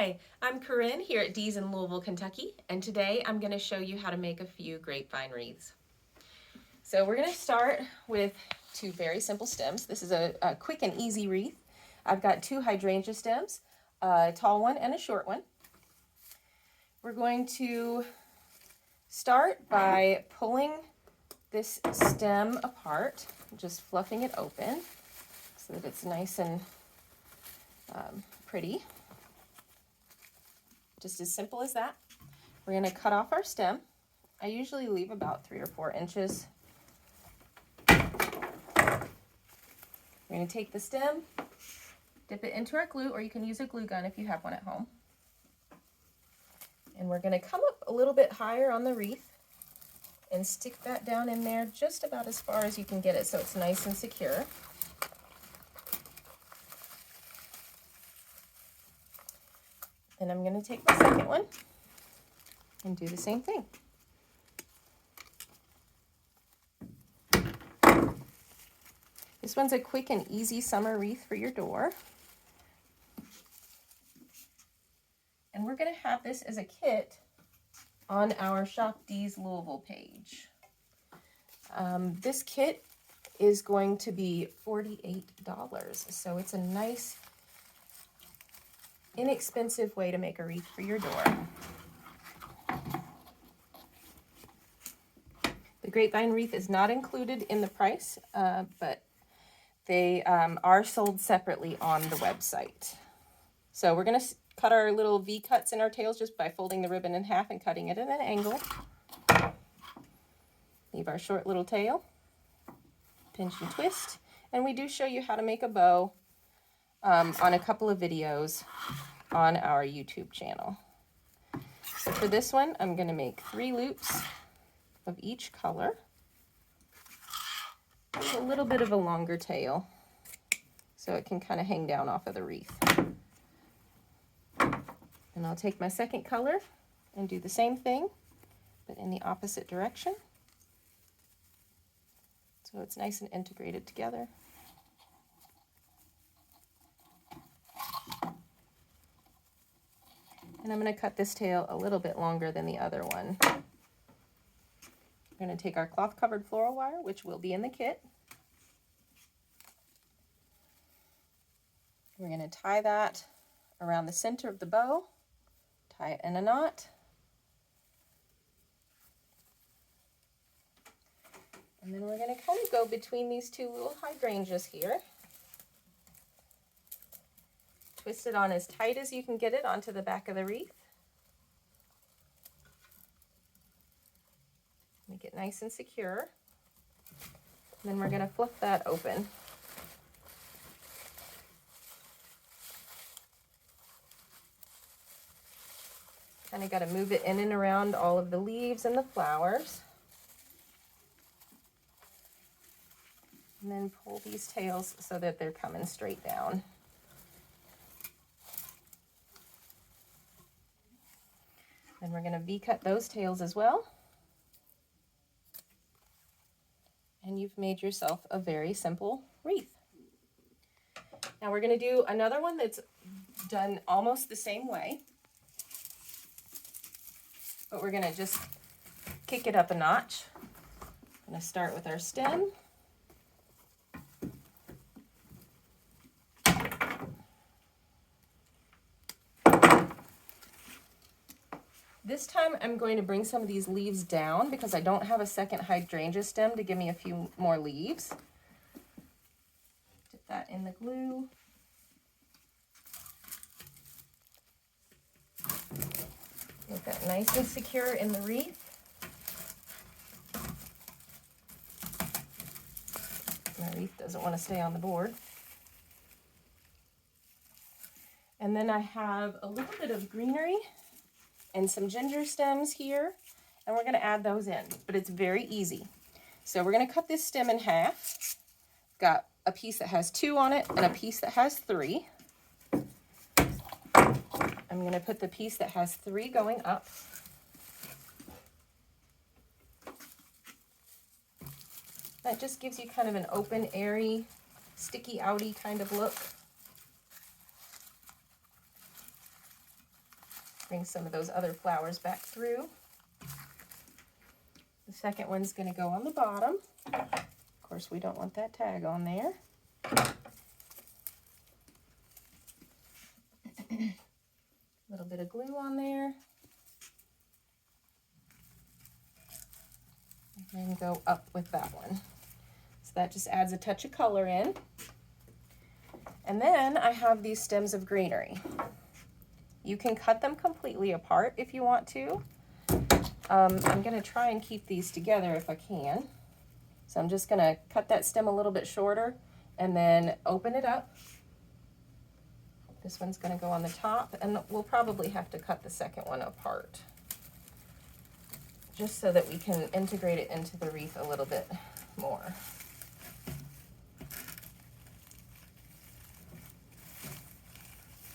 Hi, I'm Corinne here at Dee's in Louisville, Kentucky, and today I'm going to show you how to make a few grapevine wreaths. So we're going to start with two very simple stems. This is a quick and easy wreath. I've got two hydrangea stems, a tall one and a short one. We're going to start by pulling this stem apart, just fluffing it open so that it's nice and pretty. Just as simple as that. We're going to cut off our stem. I usually leave about 3 or 4 inches. We're going to take the stem, dip it into our glue, or you can use a glue gun if you have one at home. And we're going to come up a little bit higher on the wreath and stick that down in there just about as far as you can get it so it's nice and secure. And I'm going to take my second one and do the same thing. This one's a quick and easy summer wreath for your door. And we're going to have this as a kit on our Shop Dee's Louisville page. This kit is going to be $48, so it's a nice, inexpensive way to make a wreath for your door. The grapevine wreath is not included in the price, but they are sold separately on the website. So we're going to cut our little V-cuts in our tails just by folding the ribbon in half and cutting it at an angle. Leave our short little tail, pinch and twist, and we do show you how to make a bow on a couple of videos on our YouTube channel. So for this one, I'm going to make 3 loops of each color. It's a little bit of a longer tail, so it can kind of hang down off of the wreath. And I'll take my second color and do the same thing, but in the opposite direction. So it's nice and integrated together. And I'm going to cut this tail a little bit longer than the other one. We're going to take our cloth-covered floral wire, which will be in the kit. We're going to tie that around the center of the bow, tie it in a knot. And then we're going to kind of go between these two little hydrangeas here. Twist it on as tight as you can get it onto the back of the wreath. Make it nice and secure. And then we're going to flip that open. Kind of got to move it in and around all of the leaves and the flowers. And then pull these tails so that they're coming straight down. Then we're going to V-cut those tails as well. And you've made yourself a very simple wreath. Now we're going to do another one that's done almost the same way, but we're going to just kick it up a notch. I'm going to start with our stem. This time I'm going to bring some of these leaves down because I don't have a second hydrangea stem to give me a few more leaves. Dip that in the glue. Get that nice and secure in the wreath. My wreath doesn't want to stay on the board. And then I have a little bit of greenery and some ginger stems here, and we're going to add those in, but it's very easy. So we're going to cut this stem in half. Got a piece that has 2 on it and a piece that has 3. I'm going to put the piece that has 3 going up. That just gives you kind of an open, airy, sticky outy kind of look. Bring some of those other flowers back through. The second one's going to go on the bottom. Of course, we don't want that tag on there. A little bit of glue on there. And then go up with that one. So that just adds a touch of color in. And then I have these stems of greenery. You can cut them completely apart if you want to. I'm going to try and keep these together if I can. So I'm just going to cut that stem a little bit shorter and then open it up. This one's going to go on the top, and we'll probably have to cut the second one apart, just so that we can integrate it into the wreath a little bit more.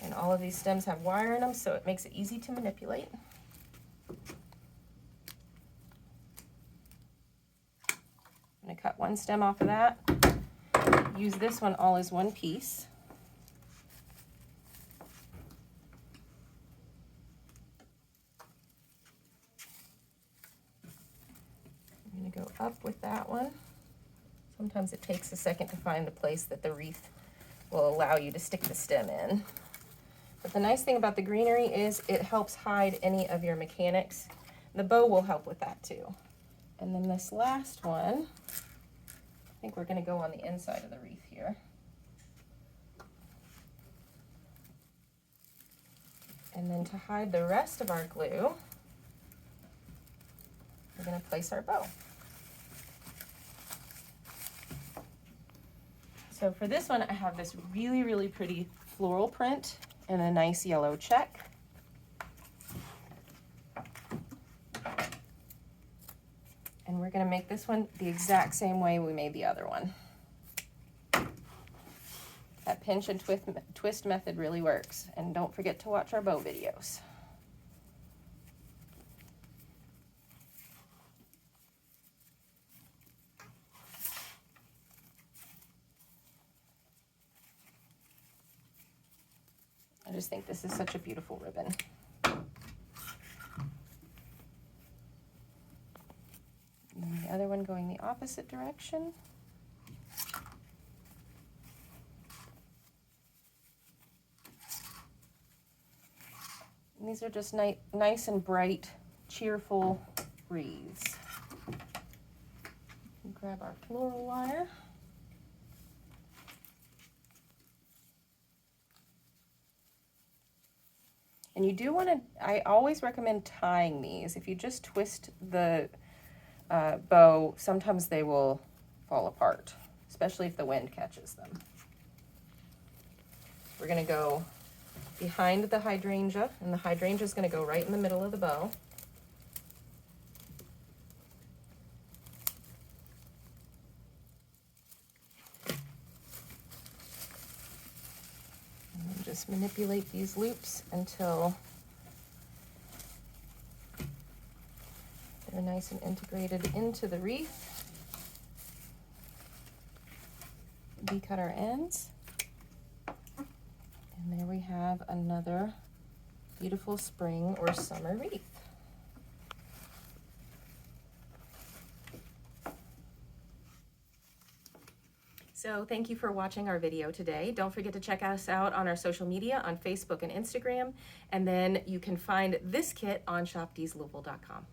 And all of these stems have wire in them, so it makes it easy to manipulate. I'm going to cut one stem off of that. Use this one all as one piece. I'm going to go up with that one. Sometimes it takes a second to find the place that the wreath will allow you to stick the stem in. But the nice thing about the greenery is it helps hide any of your mechanics. The bow will help with that too. And then this last one, I think we're going to go on the inside of the wreath here. And then to hide the rest of our glue, we're going to place our bow. So for this one, I have this really, really pretty floral print and a nice yellow check. And we're going to make this one the exact same way we made the other one. That pinch and twist method really works. And don't forget to watch our bow videos. I just think this is such a beautiful ribbon. And the other one going the opposite direction. And these are just nice and bright, cheerful wreaths. Grab our floral wire. And you do want to, I always recommend tying these. If you just twist the bow, sometimes they will fall apart, especially if the wind catches them. We're going to go behind the hydrangea, and the hydrangea is going to go right in the middle of the bow. And then just manipulate these loops until they're nice and integrated into the wreath. Decut our ends. And there we have another beautiful spring or summer wreath. So thank you for watching our video today. Don't forget to check us out on our social media on Facebook and Instagram. And then you can find this kit on shopdeeslouisville.com.